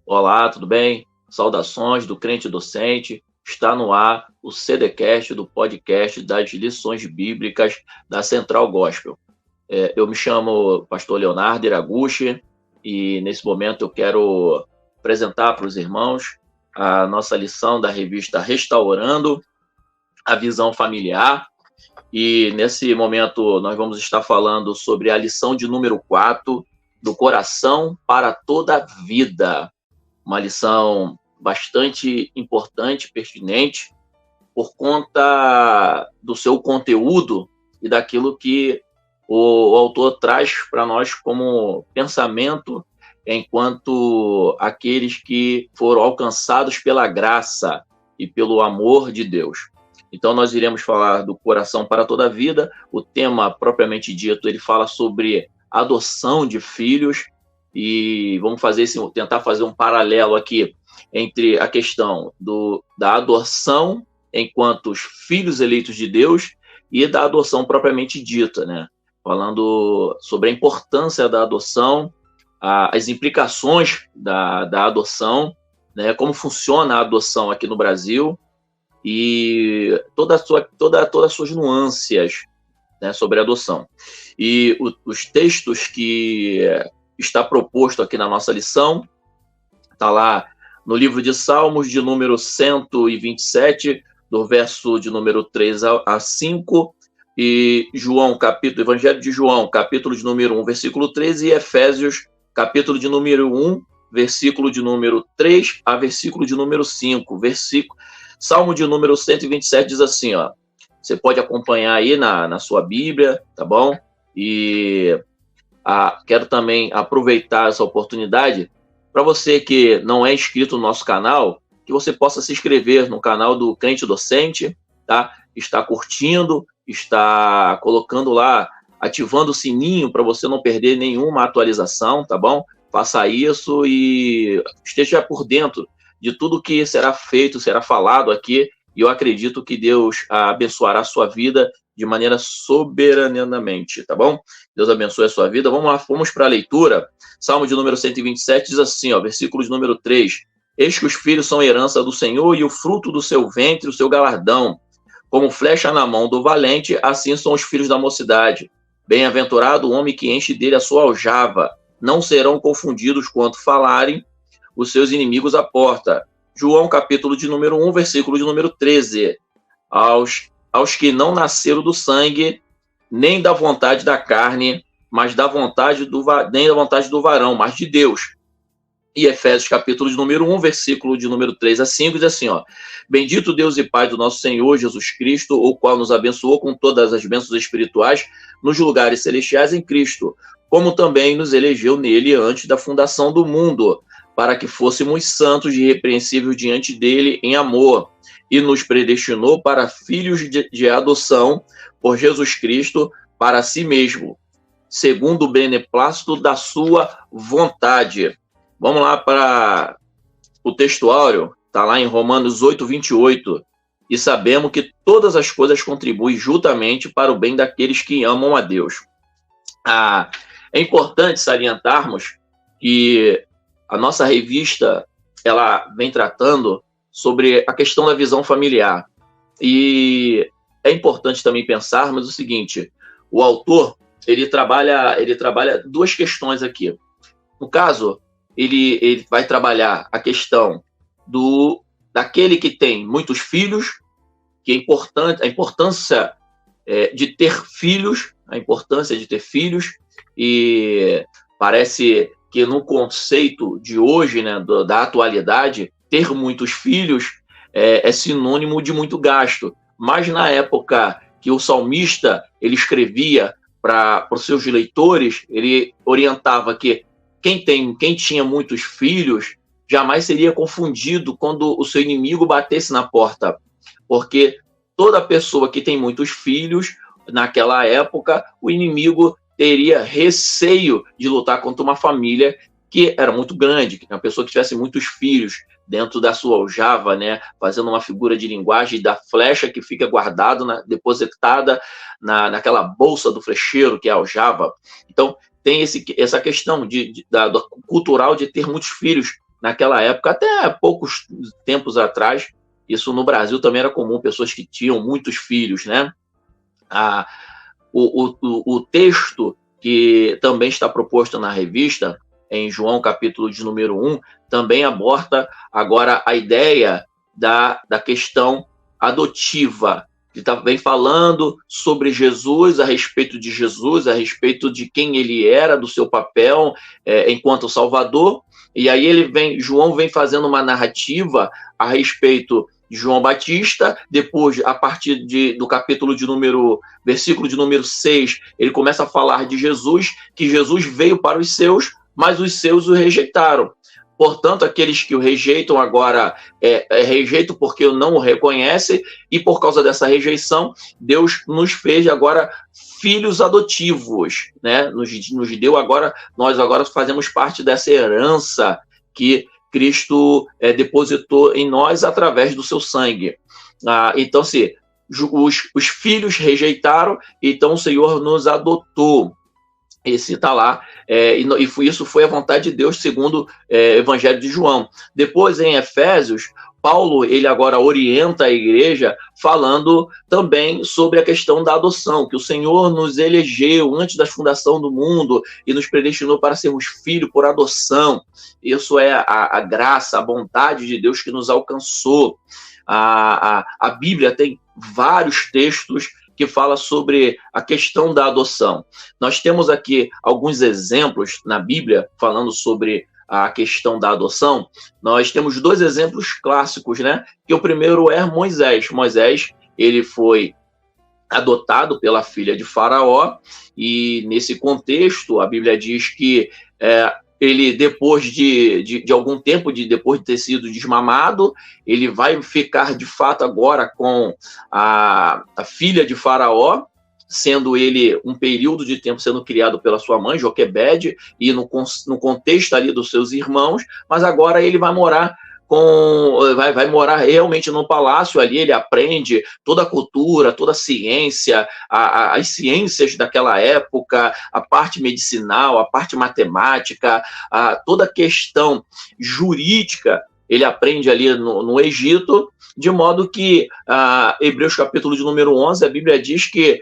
Olá, tudo bem? Saudações do crente docente. Está no ar o CDcast do podcast das lições bíblicas da Central Gospel. Eu me chamo Pastor Leonardo Iraguchi e nesse momento eu quero apresentar para os irmãos a nossa lição da revista Restaurando a Visão Familiar. E nesse momento nós vamos estar falando sobre a lição de número 4, do coração para toda a vida. Uma lição bastante importante, pertinente, por conta do seu conteúdo e daquilo que o autor traz para nós como pensamento enquanto aqueles que foram alcançados pela graça e pelo amor de Deus. Então, nós iremos falar do coração para toda a vida. O tema, propriamente dito, ele fala sobre adoção de filhos, e vamos tentar fazer um paralelo aqui entre a questão da adoção enquanto os filhos eleitos de Deus e da adoção propriamente dita, né? Falando sobre a importância da adoção, as implicações da adoção, né? Como funciona a adoção aqui no Brasil e todas as suas nuances, né, sobre a adoção. E os textos que está proposto aqui na nossa lição, está lá no livro de Salmos, de número 127, do verso de número 3 a 5, e Evangelho de João, capítulo de número 1, versículo 13, e Efésios, capítulo de número 1, versículo de número 3 a versículo de número 5. Salmo de número 127 diz assim, ó, você pode acompanhar aí na sua Bíblia, tá bom? E quero também aproveitar essa oportunidade para você que não é inscrito no nosso canal, que você possa se inscrever no canal do Crente Docente, tá? Está curtindo, está colocando lá, ativando o sininho para você não perder nenhuma atualização, tá bom? Faça isso e esteja por dentro de tudo que será feito, será falado aqui, e eu acredito que Deus abençoará a sua vida de maneira soberanamente, tá bom? Deus abençoe a sua vida. Vamos lá, vamos para a leitura. Salmo de número 127 diz assim, ó, versículo de número 3. Eis que os filhos são herança do Senhor e o fruto do seu ventre, o seu galardão. Como flecha na mão do valente, assim são os filhos da mocidade. Bem-aventurado o homem que enche dele a sua aljava. Não serão confundidos quanto falarem os seus inimigos à porta. João, capítulo de número 1, versículo de número 13. Aos que não nasceram do sangue, nem da vontade da carne, mas nem da vontade do varão, mas de Deus. E Efésios, capítulo de número 1, versículo de número 3 a 5, diz assim, ó, bendito Deus e Pai do nosso Senhor Jesus Cristo, o qual nos abençoou com todas as bênçãos espirituais nos lugares celestiais em Cristo, como também nos elegeu nele antes da fundação do mundo, para que fôssemos santos e irrepreensíveis diante dele em amor, e nos predestinou para filhos de adoção por Jesus Cristo para si mesmo, segundo o beneplácito da sua vontade. Vamos lá para o textuário, está lá em Romanos 8, 28. E sabemos que todas as coisas contribuem juntamente para o bem daqueles que amam a Deus. É importante salientarmos que a nossa revista ela vem tratando sobre a questão da visão familiar. E é importante também pensarmos o seguinte, o autor ele trabalha duas questões aqui. No caso, ele vai trabalhar a questão daquele que tem muitos filhos, que é importante, a importância de ter filhos, e parece que no conceito de hoje, né, da atualidade, ter muitos filhos é sinônimo de muito gasto. Mas na época que o salmista ele escrevia para os seus leitores, ele orientava que quem tinha muitos filhos jamais seria confundido quando o seu inimigo batesse na porta, porque toda pessoa que tem muitos filhos, naquela época, o inimigo teria receio de lutar contra uma família que era muito grande, que uma pessoa que tivesse muitos filhos dentro da sua aljava, né, fazendo uma figura de linguagem da flecha que fica guardada, depositada naquela bolsa do flecheiro, que é a aljava. Então, tem essa questão cultural de ter muitos filhos naquela época, até poucos tempos atrás, isso no Brasil também era comum, pessoas que tinham muitos filhos, né? O texto que também está proposto na revista, em João capítulo de número 1, também aborda agora a ideia da questão adotiva. Ele vem falando sobre Jesus, a respeito de quem ele era, do seu papel enquanto Salvador. E aí João vem fazendo uma narrativa a respeito de João Batista. Depois, a partir do versículo de número 6, ele começa a falar de Jesus, que Jesus veio para os seus, mas os seus o rejeitaram. Portanto, aqueles que o rejeitam agora rejeitam porque não o reconhecem, e por causa dessa rejeição, Deus nos fez agora filhos adotivos, né? Nos deu agora, nós agora fazemos parte dessa herança que Cristo depositou em nós através do seu sangue. Então, se os filhos rejeitaram, então o Senhor nos adotou. Esse está lá, isso foi a vontade de Deus, segundo o Evangelho de João. Depois, em Efésios, Paulo, ele agora orienta a igreja, falando também sobre a questão da adoção, que o Senhor nos elegeu antes da fundação do mundo e nos predestinou para sermos filhos por adoção. Isso é a graça, a bondade de Deus que nos alcançou. A Bíblia tem vários textos que fala sobre a questão da adoção. Nós temos aqui alguns exemplos na Bíblia falando sobre a questão da adoção. Nós temos 2 exemplos clássicos, né? Que o primeiro é Moisés. Moisés, ele foi adotado pela filha de Faraó, e nesse contexto a Bíblia diz que ele, depois de algum tempo, depois de ter sido desmamado, ele vai ficar de fato agora com a filha de Faraó, sendo ele um período de tempo sendo criado pela sua mãe, Joquebede, e no contexto ali dos seus irmãos, mas agora ele vai morar vai morar realmente no palácio. Ali ele aprende toda a cultura, toda a ciência, as ciências daquela época, a parte medicinal, a parte matemática, toda a questão jurídica, ele aprende ali no Egito, de modo que, Hebreus capítulo de número 11, a Bíblia diz que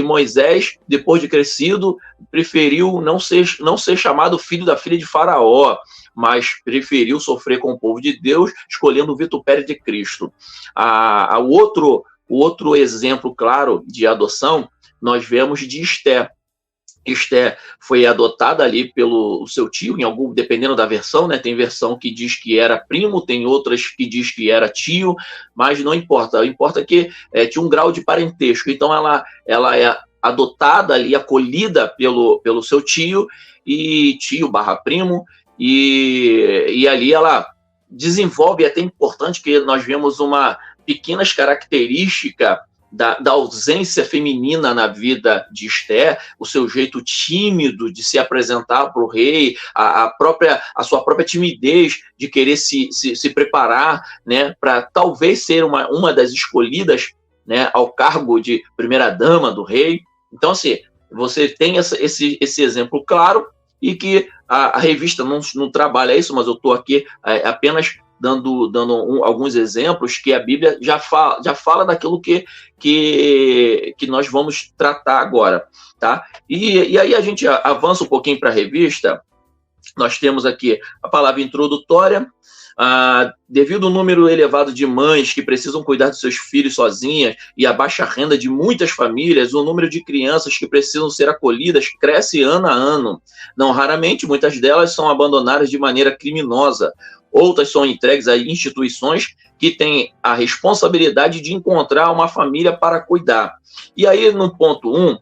Moisés, depois de crescido, preferiu não ser chamado filho da filha de Faraó, mas preferiu sofrer com o povo de Deus, escolhendo o vitupério de Cristo. O outro exemplo claro de adoção, nós vemos de Esté. Esté foi adotada ali pelo seu tio, dependendo da versão, né? Tem versão que diz que era primo, tem outras que diz que era tio, mas não importa. Importa que tinha um grau de parentesco. Então ela é adotada ali, acolhida pelo seu tio /primo, e ali ela desenvolve, é até importante que nós vemos uma pequenas característica da ausência feminina na vida de Esté, o seu jeito tímido de se apresentar para o rei, a sua própria timidez de querer se preparar, né, para talvez ser uma das escolhidas, né, ao cargo de primeira-dama do rei. Então, assim, você tem esse exemplo claro, e que a revista não trabalha isso, mas eu estou aqui apenas dando alguns exemplos que a Bíblia já fala daquilo que nós vamos tratar agora, tá? E aí a gente avança um pouquinho para a revista. Nós temos aqui a palavra introdutória. Devido ao número elevado de mães que precisam cuidar dos seus filhos sozinhas e a baixa renda de muitas famílias, o número de crianças que precisam ser acolhidas cresce ano a ano. Não raramente, muitas delas são abandonadas de maneira criminosa. Outras são entregues a instituições que têm a responsabilidade de encontrar uma família para cuidar. E aí, no ponto 1,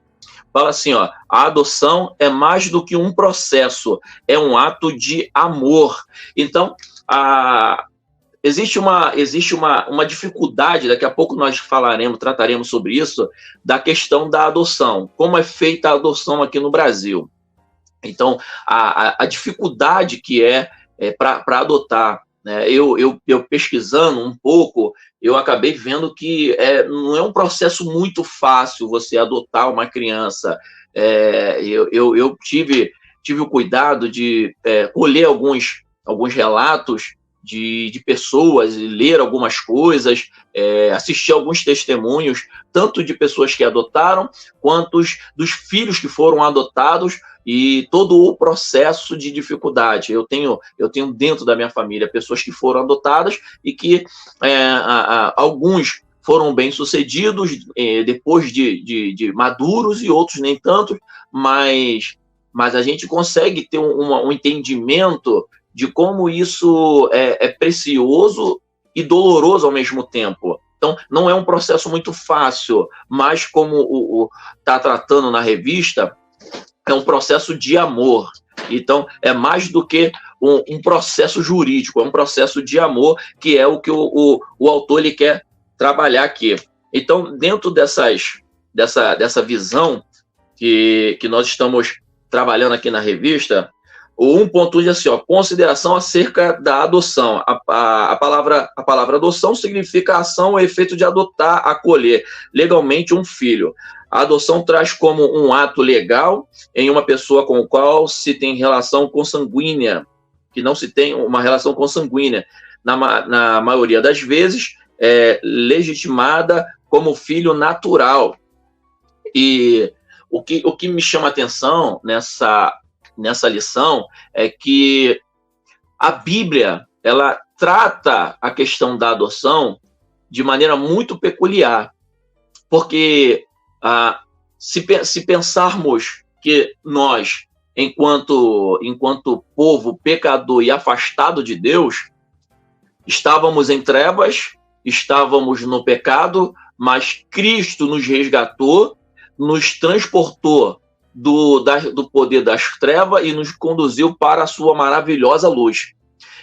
fala assim, a adoção é mais do que um processo, é um ato de amor. Então, existe uma dificuldade, daqui a pouco nós trataremos sobre isso, da questão da adoção, como é feita a adoção aqui no Brasil. Então, a dificuldade que para adotar, né? Eu pesquisando um pouco, eu acabei vendo que não é um processo muito fácil você adotar uma criança. Eu tive o cuidado de colher alguns relatos de pessoas, ler algumas coisas, assistir alguns testemunhos, tanto de pessoas que adotaram, quanto dos filhos que foram adotados, e todo o processo de dificuldade. Eu tenho dentro da minha família pessoas que foram adotadas e que alguns foram bem-sucedidos depois de maduros e outros nem tanto, mas a gente consegue ter um entendimento de como isso é precioso e doloroso ao mesmo tempo. Então, não é um processo muito fácil, mas como está tratando na revista, é um processo de amor. Então, é mais do que um processo jurídico, é um processo de amor, que é o que o autor ele quer trabalhar aqui. Então, dentro dessa visão que nós estamos trabalhando aqui na revista, o 1.1 diz assim, consideração acerca da adoção. A palavra adoção significa ação ou efeito de adotar, acolher legalmente um filho. A adoção traz como um ato legal em uma pessoa com a qual se tem relação consanguínea, que não se tem uma relação consanguínea. Na maioria das vezes, é legitimada como filho natural. E o que me chama a atenção nessa lição é que a Bíblia, ela trata a questão da adoção de maneira muito peculiar, porque se pensarmos que nós, enquanto povo pecador e afastado de Deus, estávamos em trevas, estávamos no pecado, mas Cristo nos resgatou, nos transportou do poder das trevas e nos conduziu para a sua maravilhosa luz.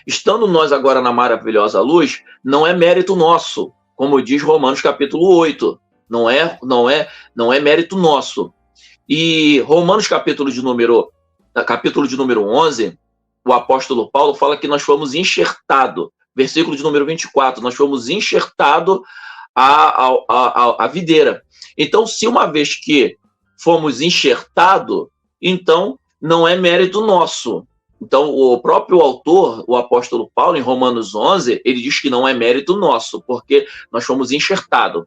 Estando nós agora na maravilhosa luz, não é mérito nosso, como diz Romanos capítulo 8, não é mérito nosso. E Romanos capítulo de número 11, o apóstolo Paulo fala que nós fomos enxertados, versículo de número 24, nós fomos enxertados à videira. Então, se uma vez que fomos enxertados, então não é mérito nosso. Então, o próprio autor, o apóstolo Paulo, em Romanos 11, ele diz que não é mérito nosso, porque nós fomos enxertados.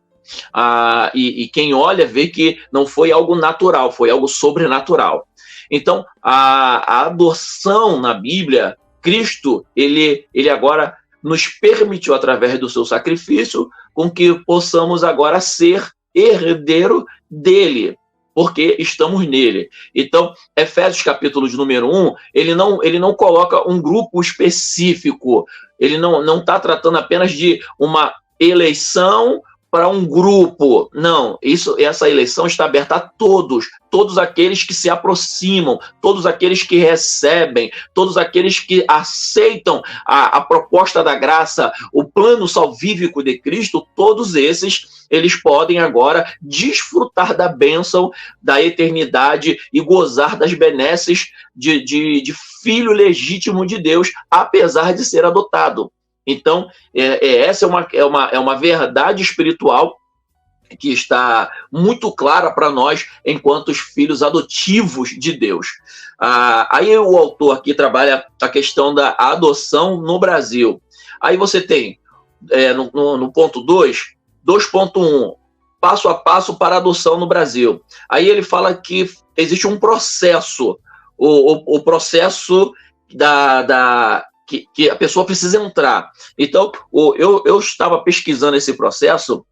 E quem olha vê que não foi algo natural, foi algo sobrenatural. Então, a adoção na Bíblia, Cristo, ele agora nos permitiu, através do seu sacrifício, com que possamos agora ser herdeiro dele, porque estamos nele. Então, Efésios capítulo de número 1, ele não coloca um grupo específico, ele não está tratando apenas de uma eleição para um grupo. Não, essa eleição está aberta a todos aqueles que se aproximam, todos aqueles que recebem, todos aqueles que aceitam a proposta da graça, o plano salvífico de Cristo, todos esses, eles podem agora desfrutar da bênção da eternidade e gozar das benesses de filho legítimo de Deus, apesar de ser adotado. Então, essa é uma verdade espiritual que está muito clara para nós enquanto os filhos adotivos de Deus. Aí o autor aqui trabalha a questão da adoção no Brasil. Aí você tem, no ponto 2.1, passo a passo para a adoção no Brasil. Aí ele fala que existe um processo, o processo que a pessoa precisa entrar. Então, eu estava pesquisando esse processo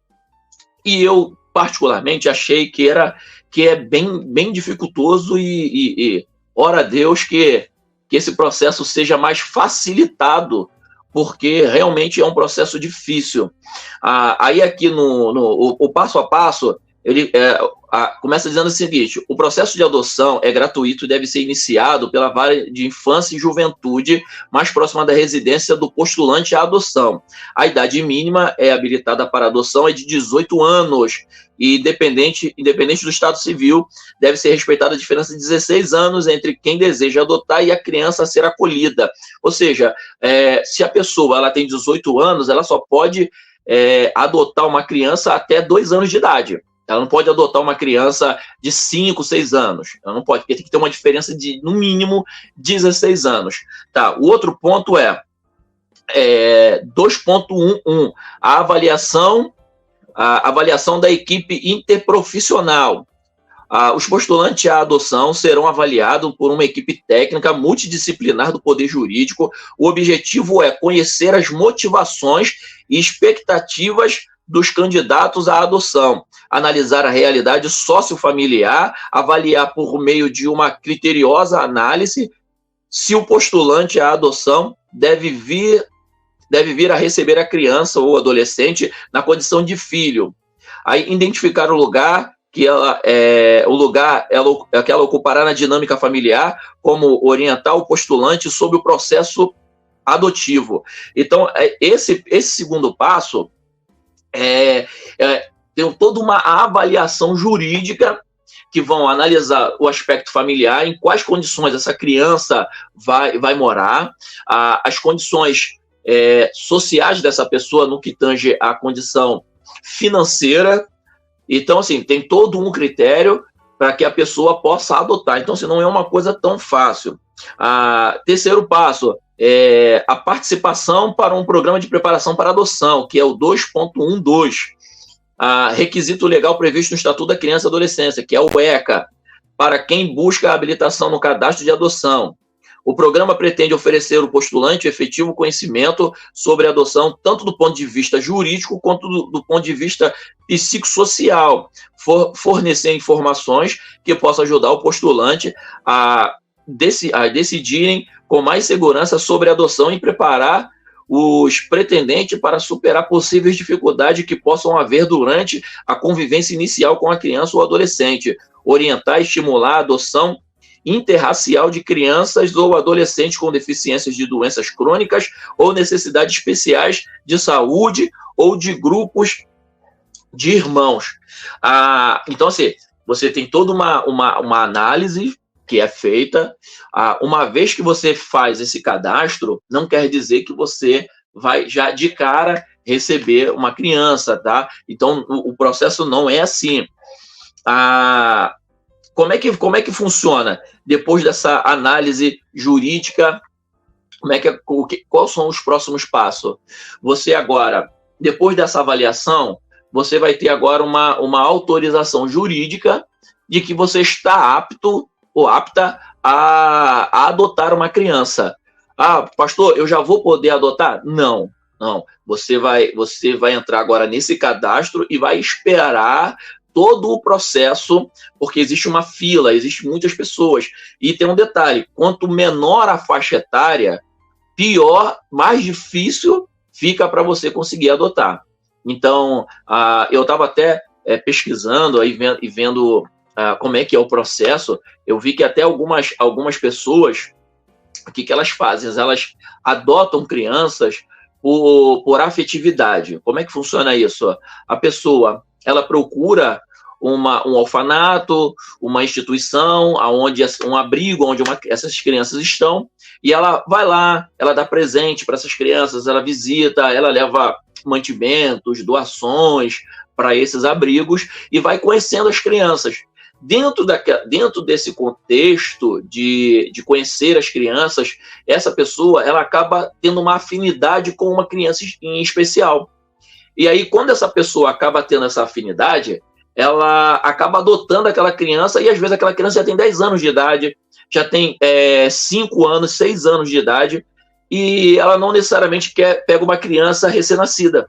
e eu, particularmente, achei que é bem dificultoso e ora a Deus que esse processo seja mais facilitado, porque realmente é um processo difícil. Aí aqui o passo a passo, ele começa dizendo o seguinte: o processo de adoção é gratuito e deve ser iniciado pela vara de infância e juventude mais próxima da residência do postulante à adoção. A idade mínima habilitada para adoção é de 18 anos e independente do estado civil, deve ser respeitada a diferença de 16 anos entre quem deseja adotar e a criança a ser acolhida. Ou seja, se a pessoa ela tem 18 anos, ela só pode adotar uma criança até 2 anos de idade. Ela não pode adotar uma criança de 5, 6 anos. Ela não pode, porque tem que ter uma diferença de, no mínimo, 16 anos. Tá, o outro ponto é 2.11, a avaliação da equipe interprofissional. Os postulantes à adoção serão avaliados por uma equipe técnica multidisciplinar do Poder Jurídico. O objetivo é conhecer as motivações e expectativas dos candidatos à adoção, analisar a realidade sociofamiliar, avaliar por meio de uma criteriosa análise se o postulante à adoção deve vir a receber a criança ou adolescente na condição de filho. Aí, identificar o lugar que ela ocupará na dinâmica familiar, como orientar o postulante sobre o processo adotivo. Então, esse segundo passo tem toda uma avaliação jurídica que vão analisar o aspecto familiar, em quais condições essa criança vai morar, as condições sociais dessa pessoa no que tange à condição financeira. Então, assim, tem todo um critério para que a pessoa possa adotar. Então, assim, não é uma coisa tão fácil. Terceiro passo é a participação para um programa de preparação para adoção, que é o 2.12. Requisito legal previsto no Estatuto da Criança e Adolescência, que é o ECA, para quem busca a habilitação no cadastro de adoção. O programa pretende oferecer ao postulante efetivo conhecimento sobre a adoção, tanto do ponto de vista jurídico quanto do ponto de vista psicossocial, fornecer informações que possam ajudar o postulante a decidirem com mais segurança sobre a adoção e preparar os pretendentes para superar possíveis dificuldades que possam haver durante a convivência inicial com a criança ou adolescente, orientar e estimular a adoção interracial de crianças ou adolescentes com deficiências de doenças crônicas ou necessidades especiais de saúde ou de grupos de irmãos. Então, assim, você tem toda uma análise que é feita. Uma vez que você faz esse cadastro, não quer dizer que você vai já de cara receber uma criança, tá? Então, o processo não é assim. Como é que funciona? Depois dessa análise jurídica, quais são os próximos passos? Você agora, depois dessa avaliação, você vai ter agora uma autorização jurídica de que você está apto ou apta a adotar uma criança. Pastor, eu já vou poder adotar? Não. Você vai entrar agora nesse cadastro e vai esperar todo o processo, porque existe uma fila, existem muitas pessoas. E tem um detalhe, quanto menor a faixa etária, pior, mais difícil fica para você conseguir adotar. Então, eu estava até pesquisando e vendo como é que é o processo. Eu vi que até algumas pessoas, o que elas fazem? Elas adotam crianças por afetividade. Como é que funciona isso? A pessoa, ela procura um orfanato, uma instituição, um abrigo onde essas crianças estão, e ela vai lá, ela dá presente para essas crianças, ela visita, ela leva mantimentos, doações para esses abrigos e vai conhecendo as crianças. Dentro desse contexto de conhecer as crianças, essa pessoa ela acaba tendo uma afinidade com uma criança em especial. E aí, quando essa pessoa acaba tendo essa afinidade, ela acaba adotando aquela criança, e às vezes aquela criança já tem 10 anos de idade, já tem 5 anos, 6 anos de idade, e ela não necessariamente pega uma criança recém-nascida,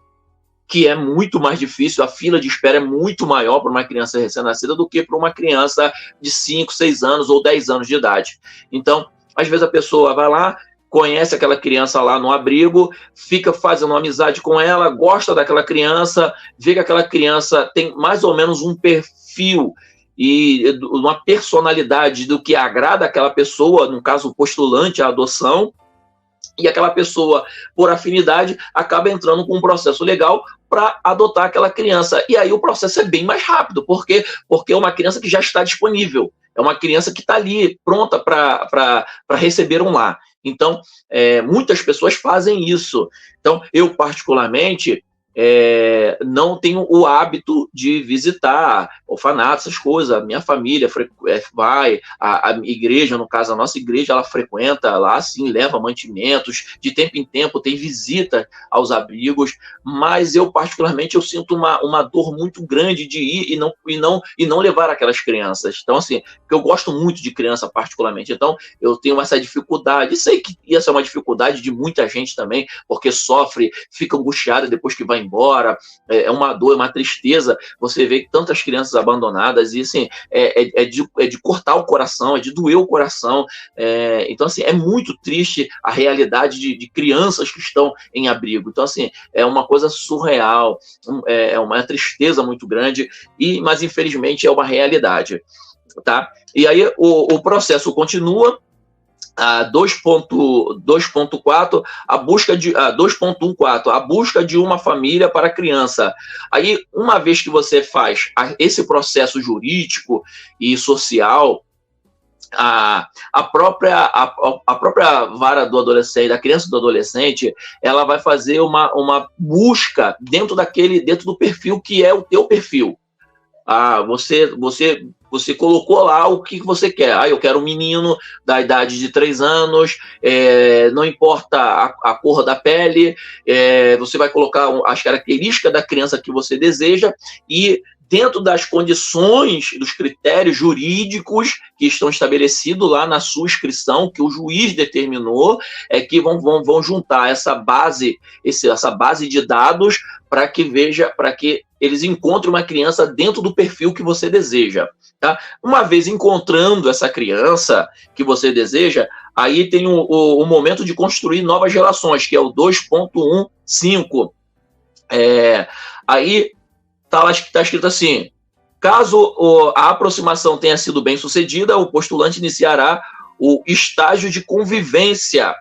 que é muito mais difícil, a fila de espera é muito maior para uma criança recém-nascida do que para uma criança de 5, 6 anos ou 10 anos de idade. Então, às vezes a pessoa vai lá, conhece aquela criança lá no abrigo, fica fazendo uma amizade com ela, gosta daquela criança, vê que aquela criança tem mais ou menos um perfil e uma personalidade do que agrada aquela pessoa, no caso, o postulante à adoção, e aquela pessoa, por afinidade, acaba entrando com um processo legal para adotar aquela criança. E aí o processo é bem mais rápido, porque é uma criança que já está disponível, é uma criança que está ali, pronta para receber um lar. Então, muitas pessoas fazem isso. Então, eu particularmente, não tenho o hábito de visitar orfanatos, essas coisas. A minha família vai, a igreja, no caso, a nossa igreja, ela frequenta lá, sim, leva mantimentos, de tempo em tempo tem visita aos abrigos, mas eu, particularmente, eu sinto uma dor muito grande de ir e não levar aquelas crianças. Então, assim, porque eu gosto muito de criança, particularmente, então eu tenho essa dificuldade, sei que essa é uma dificuldade de muita gente também, porque sofre, fica angustiada depois que vai embora, é uma dor, é uma tristeza, você vê tantas crianças abandonadas, e assim, é de cortar o coração, é de doer o coração, então assim, é muito triste a realidade de crianças que estão em abrigo, então assim, é uma coisa surreal, é uma tristeza muito grande, mas infelizmente é uma realidade, tá? E aí o processo continua. A 2.4, a busca de 2.14, a busca de uma família para a criança. Aí, uma vez que você faz esse processo jurídico e social, a própria vara do adolescente, da criança e do adolescente, ela vai fazer uma busca dentro do perfil que é o teu perfil. Você colocou lá o que você quer. Eu quero um menino da idade de 3 anos, não importa a cor da pele, você vai colocar as características da criança que você deseja e dentro das condições, dos critérios jurídicos que estão estabelecidos lá na sua inscrição, que o juiz determinou, que vão juntar essa base de dados para que eles encontrem uma criança dentro do perfil que você deseja. Tá? Uma vez encontrando essa criança que você deseja, aí tem o momento de construir novas relações, que é o 2.15. Aí está escrito assim: caso a aproximação tenha sido bem sucedida, o postulante iniciará o estágio de convivência.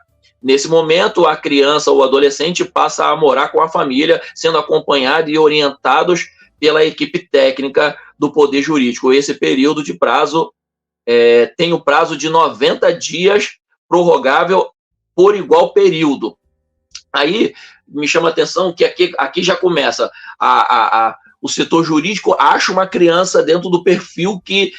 Nesse momento, a criança ou adolescente passa a morar com a família, sendo acompanhado e orientados pela equipe técnica do Poder Jurídico. Esse período de prazo tem o prazo de 90 dias, prorrogável por igual período. Aí me chama a atenção que aqui já começa o setor jurídico acha uma criança dentro do perfil que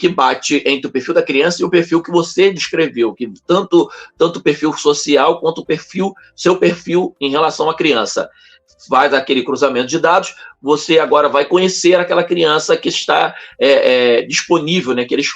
bate entre o perfil da criança e o perfil que você descreveu, que tanto o perfil social quanto seu perfil em relação à criança. Faz aquele cruzamento de dados, você agora vai conhecer aquela criança que está disponível, né, que eles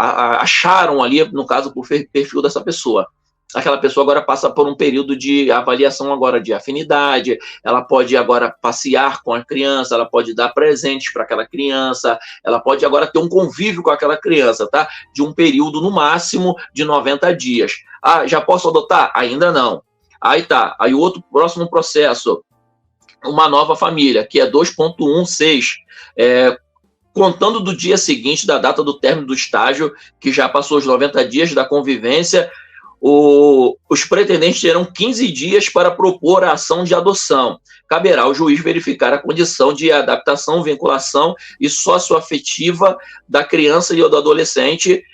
acharam ali, no caso, por perfil dessa pessoa. Aquela pessoa agora passa por um período de avaliação agora de afinidade, ela pode agora passear com a criança, ela pode dar presentes para aquela criança, ela pode agora ter um convívio com aquela criança, tá? De um período, no máximo, de 90 dias. Já posso adotar? Ainda não. Aí tá. Aí o próximo processo, uma nova família, que é 2.16, contando do dia seguinte, da data do término do estágio, que já passou os 90 dias da convivência, os pretendentes terão 15 dias para propor a ação de adoção. Caberá ao juiz verificar a condição de adaptação, vinculação e socioafetiva da criança e do adolescente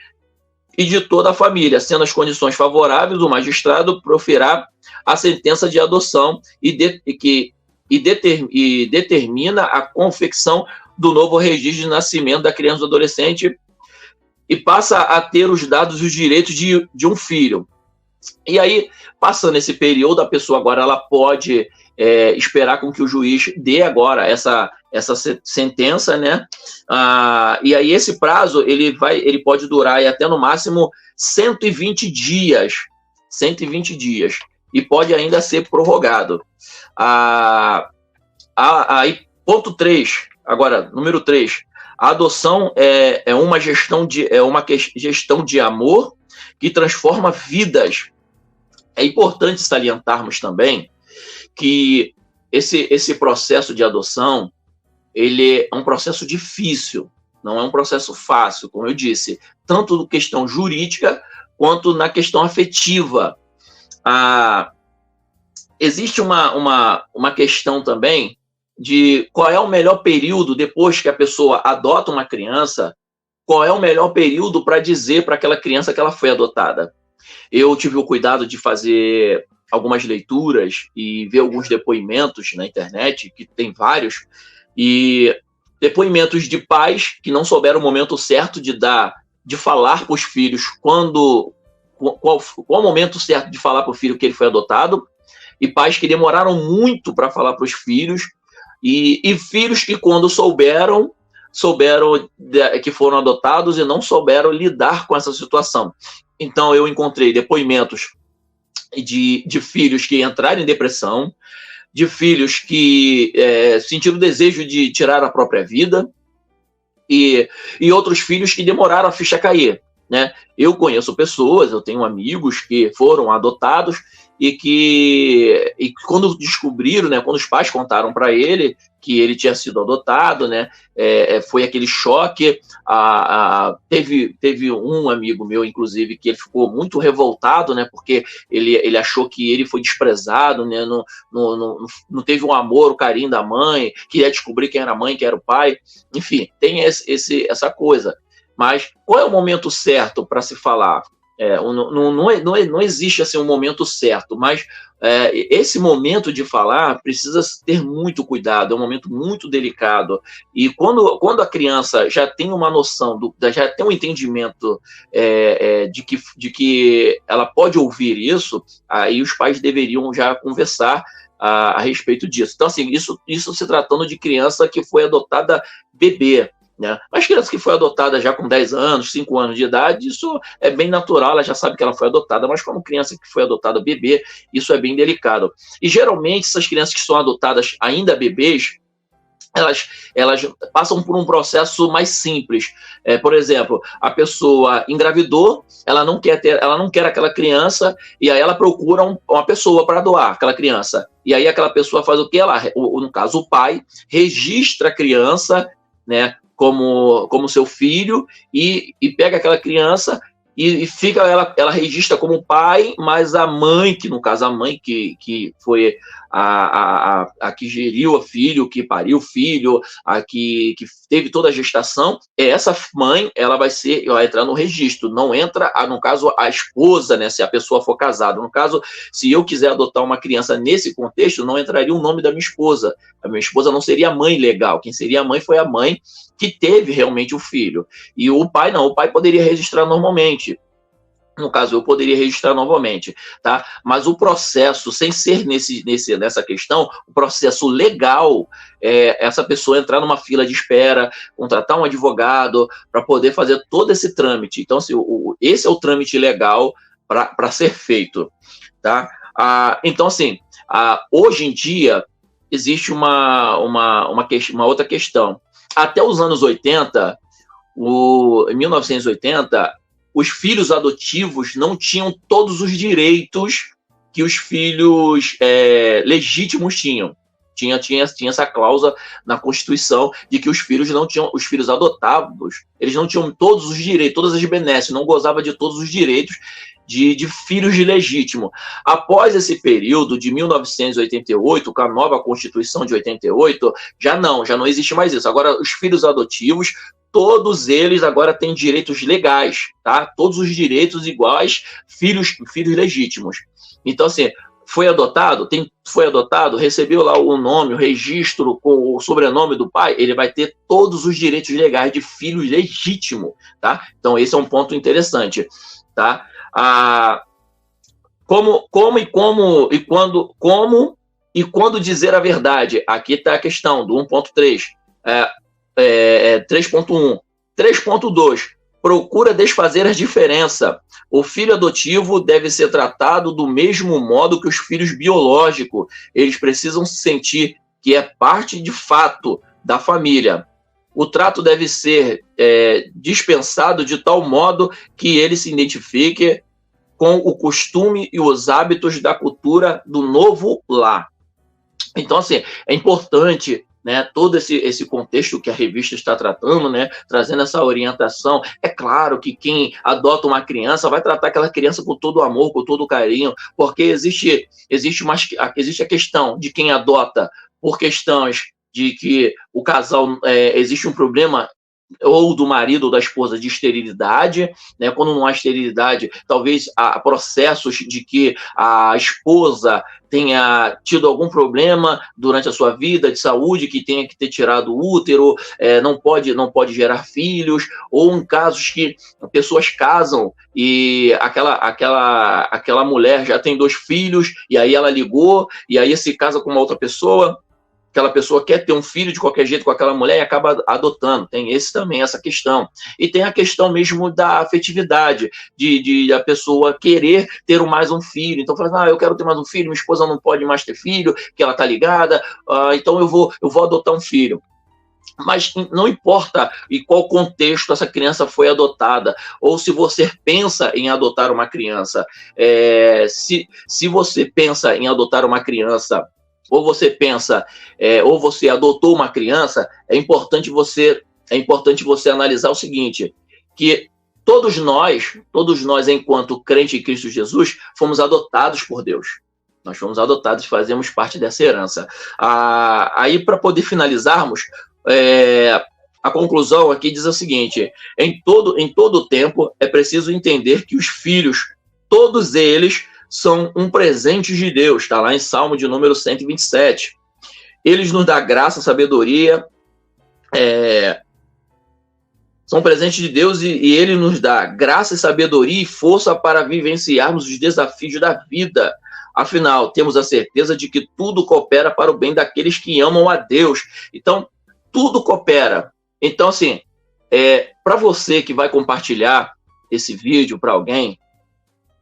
e de toda a família. Sendo as condições favoráveis, o magistrado proferirá a sentença de adoção e determina a confecção do novo registro de nascimento da criança ou do adolescente e passa a ter os dados e os direitos de um filho. E aí, passando esse período, a pessoa agora ela pode esperar com que o juiz dê agora essa sentença, né? E aí esse prazo ele pode durar até no máximo 120 dias. 120 dias. E pode ainda ser prorrogado. Aí, ponto 3, agora, número 3. A adoção é uma gestão de amor que transforma vidas. É importante salientarmos também que esse processo de adoção, ele é um processo difícil, não é um processo fácil, como eu disse, tanto na questão jurídica quanto na questão afetiva. Existe uma questão também de qual é o melhor período depois que a pessoa adota uma criança, qual é o melhor período para dizer para aquela criança que ela foi adotada. Eu tive o cuidado de fazer algumas leituras e ver alguns depoimentos na internet, que tem vários, e depoimentos de pais que não souberam o momento certo de falar para os filhos qual o momento certo de falar para o filho que ele foi adotado, e pais que demoraram muito para falar para os filhos, e filhos que, quando souberam que foram adotados e não souberam lidar com essa situação. Então, eu encontrei depoimentos de filhos que entraram em depressão, de filhos que sentiram o desejo de tirar a própria vida, e outros filhos que demoraram a ficha cair, né? Eu conheço pessoas, eu tenho amigos que foram adotados e quando descobriram, né, quando os pais contaram para ele que ele tinha sido adotado, né, foi aquele choque. Teve um amigo meu, inclusive, que ele ficou muito revoltado, né, porque ele achou que ele foi desprezado, né, não teve um amor, o carinho da mãe, queria descobrir quem era a mãe, quem era o pai. Enfim, tem essa coisa. Mas qual é o momento certo para se falar? Não existe assim um momento certo, mas esse momento de falar precisa ter muito cuidado, é um momento muito delicado. E quando a criança já tem uma noção, já tem um entendimento de que ela pode ouvir isso, aí os pais deveriam já conversar a respeito disso. Então, assim, isso se tratando de criança que foi adotada bebê, né? Mas criança que foi adotada já com 10 anos, 5 anos de idade, isso é bem natural, ela já sabe que ela foi adotada, mas como criança que foi adotada bebê, isso é bem delicado. E geralmente essas crianças que são adotadas ainda bebês, elas passam por um processo mais simples. Por exemplo, a pessoa engravidou, ela não quer aquela criança, e aí ela procura uma pessoa para doar aquela criança. E aí aquela pessoa faz o quê? No caso, o pai registra a criança, né, como seu filho, e pega aquela criança e fica, ela registra como pai, mas a mãe, que no caso a mãe que foi a que geriu o filho, que pariu o filho, a que teve toda a gestação, essa mãe, ela vai entrar no registro, não entra, no caso, a esposa, né, se a pessoa for casada. No caso, se eu quiser adotar uma criança nesse contexto, não entraria o nome da minha esposa. A minha esposa não seria a mãe legal, quem seria a mãe foi a mãe que teve realmente o filho. E o pai não, o pai poderia registrar normalmente. No caso, eu poderia registrar novamente, tá? Mas o processo, sem ser nessa questão, o processo legal essa pessoa entrar numa fila de espera, contratar um advogado para poder fazer todo esse trâmite. Então, assim, esse é o trâmite legal para ser feito, tá? Então, assim, hoje em dia, existe uma outra questão. Até os anos 80, em 1980, os filhos adotivos não tinham todos os direitos que os filhos legítimos tinham. Tinha essa cláusula na Constituição de que os filhos adotados, eles não tinham todos os direitos, todas as benesses, não gozavam de todos os direitos de filhos legítimos. Após esse período de 1988, com a nova Constituição de 88, já não existe mais isso. Agora, os filhos adotivos, todos eles agora têm direitos legais, tá? Todos os direitos iguais, filhos legítimos. Então, assim, foi adotado, recebeu lá o nome, o registro com o sobrenome do pai, ele vai ter todos os direitos legais de filho legítimo, tá? Então, esse é um ponto interessante, tá? Como e quando dizer a verdade? Aqui está a questão do 1.3, 3.1, 3.2. Procura desfazer a diferença. O filho adotivo deve ser tratado do mesmo modo que os filhos biológicos. Eles precisam sentir que é parte de fato da família. O trato deve ser dispensado de tal modo que ele se identifique com o costume e os hábitos da cultura do novo lar. Então, assim, é importante, né, todo esse contexto que a revista está tratando, né, trazendo essa orientação. É claro que quem adota uma criança vai tratar aquela criança com todo o amor, com todo o carinho, porque existe a questão de quem adota por questões de que o casal existe um problema ou do marido ou da esposa de esterilidade, né? Quando não há esterilidade, talvez há processos de que a esposa tenha tido algum problema durante a sua vida de saúde, que tenha que ter tirado o útero, não pode gerar filhos, ou em casos que pessoas casam e aquela mulher já tem 2 filhos, e aí ela ligou, e aí se casa com uma outra pessoa, aquela pessoa quer ter um filho de qualquer jeito com aquela mulher e acaba adotando. Tem essa questão. E tem a questão mesmo da afetividade, de a pessoa querer ter mais um filho. Então, fala, eu quero ter mais um filho, minha esposa não pode mais ter filho, que ela está ligada, então eu vou adotar um filho. Mas não importa em qual contexto essa criança foi adotada, ou se você pensa em adotar uma criança. Se você pensa em adotar uma criança, ou você pensa, ou você adotou uma criança, é importante você analisar o seguinte, que todos nós, enquanto crente em Cristo Jesus, fomos adotados por Deus. Nós fomos adotados, fazemos parte dessa herança. Aí, para poder finalizarmos, a conclusão aqui diz o seguinte: em todo tempo é preciso entender que os filhos, todos eles, são um presente de Deus, está lá em Salmo de número 127. Eles nos dão graça, sabedoria, são presentes de Deus e Ele nos dá graça, sabedoria e força para vivenciarmos os desafios da vida. Afinal, temos a certeza de que tudo coopera para o bem daqueles que amam a Deus. Então, tudo coopera. Então, assim, para você que vai compartilhar esse vídeo para alguém,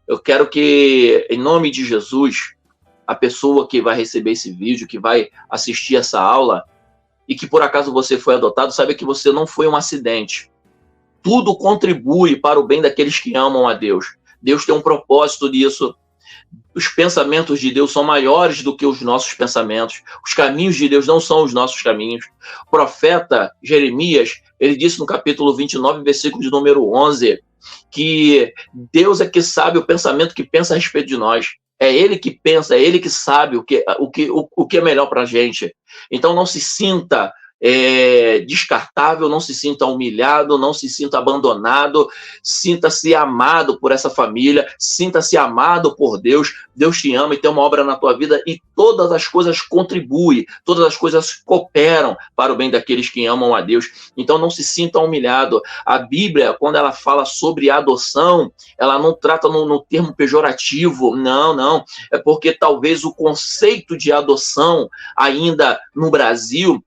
eu quero que, em nome de Jesus, a pessoa que vai receber esse vídeo, que vai assistir essa aula, e que por acaso você foi adotado, saiba que você não foi um acidente. Tudo contribui para o bem daqueles que amam a Deus. Deus tem um propósito nisso. Os pensamentos de Deus são maiores do que os nossos pensamentos. Os caminhos de Deus não são os nossos caminhos. O profeta Jeremias, ele disse no capítulo 29, versículo de número 11, que Deus é que sabe o pensamento que pensa a respeito de nós. É Ele que pensa, é Ele que sabe o que é melhor para a gente. Então não se sinta descartável, não se sinta humilhado, não se sinta abandonado, sinta-se amado por essa família, sinta-se amado por Deus. Deus te ama e tem uma obra na tua vida e todas as coisas contribuem, todas as coisas cooperam para o bem daqueles que amam a Deus. Então não se sinta humilhado. A Bíblia, quando ela fala sobre adoção, ela não trata no termo pejorativo, não, é porque talvez o conceito de adoção ainda no Brasil,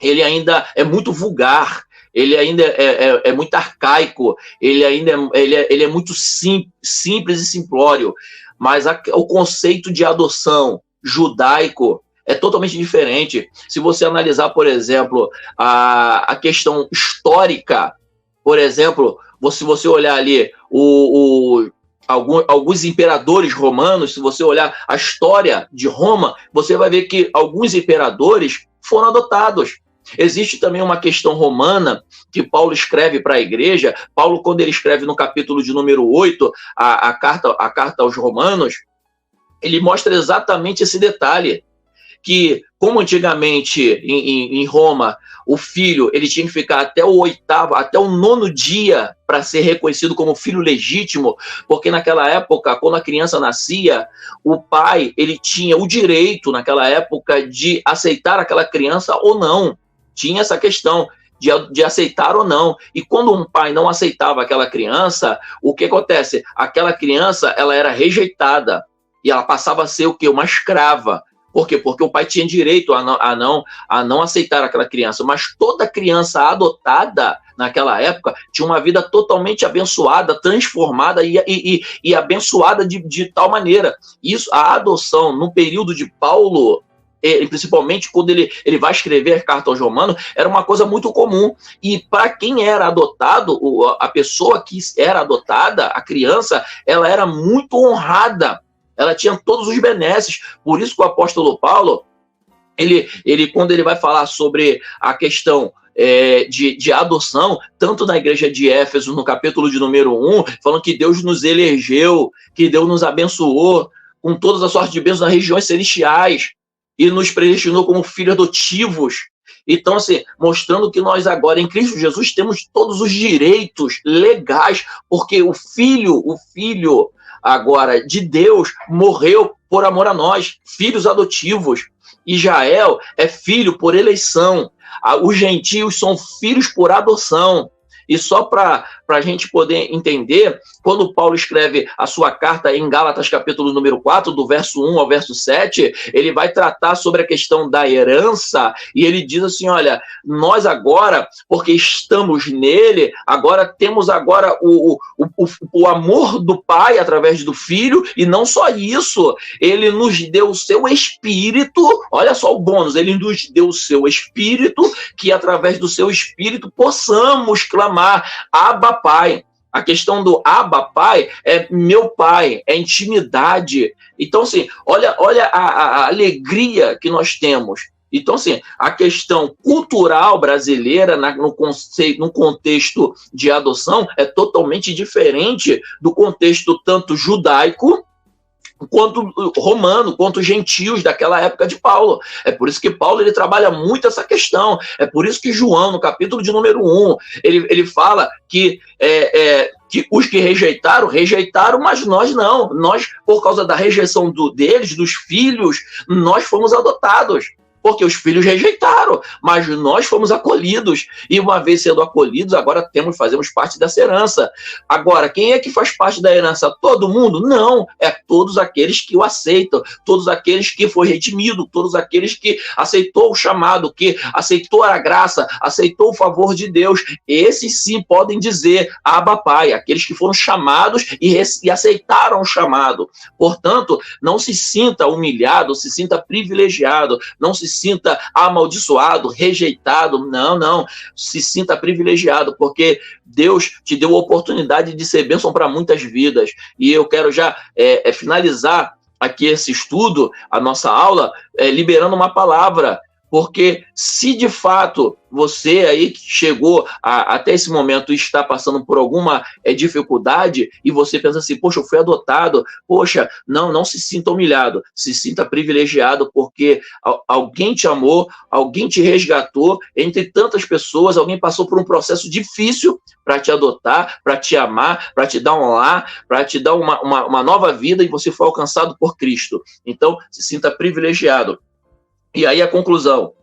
ele ainda é muito vulgar, ele ainda é muito arcaico, ele é muito simples e simplório, mas o conceito de adoção judaico é totalmente diferente. Se você analisar, por exemplo, a questão histórica, por exemplo, se você olhar ali alguns imperadores romanos, se você olhar a história de Roma, você vai ver que alguns imperadores foram adotados. Existe também uma questão romana que Paulo escreve para a igreja. Paulo, quando ele escreve no capítulo de número 8, a carta aos Romanos, ele mostra exatamente esse detalhe, que como antigamente em Roma, o filho ele tinha que ficar até o 9º dia para ser reconhecido como filho legítimo, porque naquela época, quando a criança nascia, o pai ele tinha o direito, naquela época, de aceitar aquela criança ou não. Tinha essa questão de aceitar ou não. E quando um pai não aceitava aquela criança, o que acontece? Aquela criança ela era rejeitada e ela passava a ser o quê? Uma escrava. Por quê? Porque o pai tinha direito a não aceitar aquela criança. Mas toda criança adotada naquela época tinha uma vida totalmente abençoada, transformada e abençoada de tal maneira. Isso, a adoção no período de Paulo, principalmente quando ele vai escrever a carta aos Romanos, era uma coisa muito comum. E para quem era adotado, a pessoa que era adotada, a criança, ela era muito honrada. Ela tinha todos os benesses. Por isso que o apóstolo Paulo, quando ele vai falar sobre a questão de adoção, tanto na igreja de Éfeso, no capítulo de número 1, falando que Deus nos elegeu, que Deus nos abençoou com todas as sortes de bênçãos nas regiões celestiais, e nos predestinou como filhos adotivos. Então, assim, mostrando que nós agora, em Cristo Jesus, temos todos os direitos legais, porque o filho agora de Deus morreu por amor a nós, filhos adotivos. Israel é filho por eleição. Os gentios são filhos por adoção. E só para a gente poder entender, quando Paulo escreve a sua carta em Gálatas capítulo número 4, do verso 1 ao verso 7, ele vai tratar sobre a questão da herança, e ele diz assim, olha, nós agora, porque estamos nele, agora temos agora o amor do Pai através do Filho, e não só isso, ele nos deu o seu Espírito, olha só o bônus, ele nos deu o seu Espírito, que através do seu Espírito possamos clamar Abba Pai. A questão do Abba Pai é meu Pai, é intimidade. Então, assim, olha a alegria que nós temos. Então, assim, a questão cultural brasileira no contexto de adoção é totalmente diferente do contexto tanto judaico quanto romano, quanto gentios daquela época de Paulo. É por isso que Paulo ele trabalha muito essa questão. É por isso que João, no capítulo de número 1, ele fala que os que rejeitaram, mas nós não. Nós, por causa da rejeição deles, dos filhos, nós fomos adotados. Porque os filhos rejeitaram, mas nós fomos acolhidos. E uma vez sendo acolhidos, agora fazemos parte dessa herança. Agora, quem é que faz parte da herança? Todo mundo? Não. É todos aqueles que o aceitam, todos aqueles que foi redimido, todos aqueles que aceitou o chamado, que aceitou a graça, aceitou o favor de Deus. Esses sim podem dizer Abba Pai, aqueles que foram chamados e aceitaram o chamado. Portanto, não se sinta humilhado, se sinta privilegiado, não se sinta amaldiçoado, rejeitado, não, se sinta privilegiado, porque Deus te deu a oportunidade de ser bênção para muitas vidas, e eu quero já finalizar aqui esse estudo, a nossa aula, liberando uma palavra, porque se de fato você aí que chegou até esse momento e está passando por alguma dificuldade e você pensa assim, poxa, eu fui adotado, poxa, não se sinta humilhado, se sinta privilegiado porque alguém te amou, alguém te resgatou, entre tantas pessoas, alguém passou por um processo difícil para te adotar, para te amar, para te dar um lar, para te dar uma nova vida e você foi alcançado por Cristo. Então, se sinta privilegiado. E aí a conclusão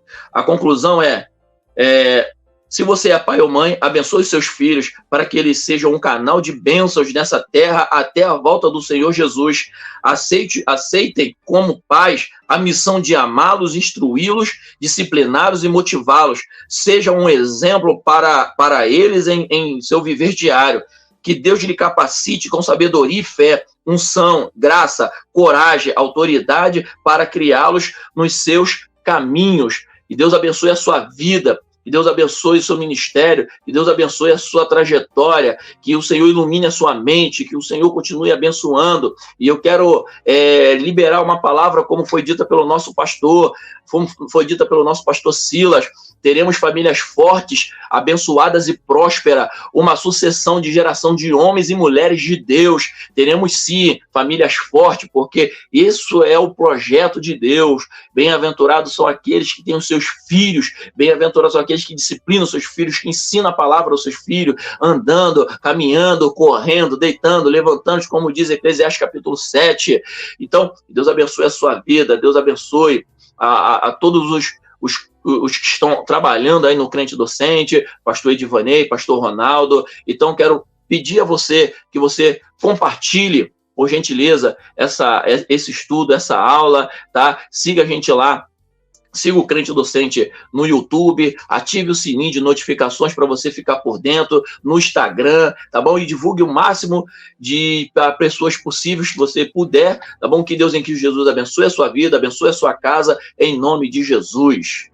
é, se você é pai ou mãe, abençoe seus filhos para que eles sejam um canal de bênçãos nessa terra até a volta do Senhor Jesus. Aceitem como pais a missão de amá-los, instruí-los, discipliná-los e motivá-los. Seja um exemplo para eles em seu viver diário. Que Deus lhe capacite com sabedoria e fé, unção, graça, coragem, autoridade para criá-los nos seus caminhos. Que Deus abençoe a sua vida, que Deus abençoe o seu ministério, que Deus abençoe a sua trajetória, que o Senhor ilumine a sua mente, que o Senhor continue abençoando. E eu quero liberar uma palavra como foi dita pelo nosso pastor, foi dita pelo nosso pastor Silas. Teremos famílias fortes, abençoadas e prósperas, uma sucessão de geração de homens e mulheres de Deus. Teremos, sim, famílias fortes, porque isso é o projeto de Deus. Bem-aventurados são aqueles que têm os seus filhos, bem-aventurados são aqueles que disciplinam os seus filhos, que ensinam a palavra aos seus filhos, andando, caminhando, correndo, deitando, levantando, como diz Eclesiastes capítulo 7. Então, Deus abençoe a sua vida, Deus abençoe a todos os que estão trabalhando aí no Crente Docente, pastor Edivanei, pastor Ronaldo. Então, quero pedir a você que você compartilhe, por gentileza, esse estudo, essa aula, tá? Siga a gente lá, siga o Crente Docente no YouTube, ative o sininho de notificações para você ficar por dentro, no Instagram, tá bom? E divulgue o máximo para pessoas possíveis que você puder, tá bom? Que Deus em Cristo Jesus abençoe a sua vida, abençoe a sua casa, em nome de Jesus.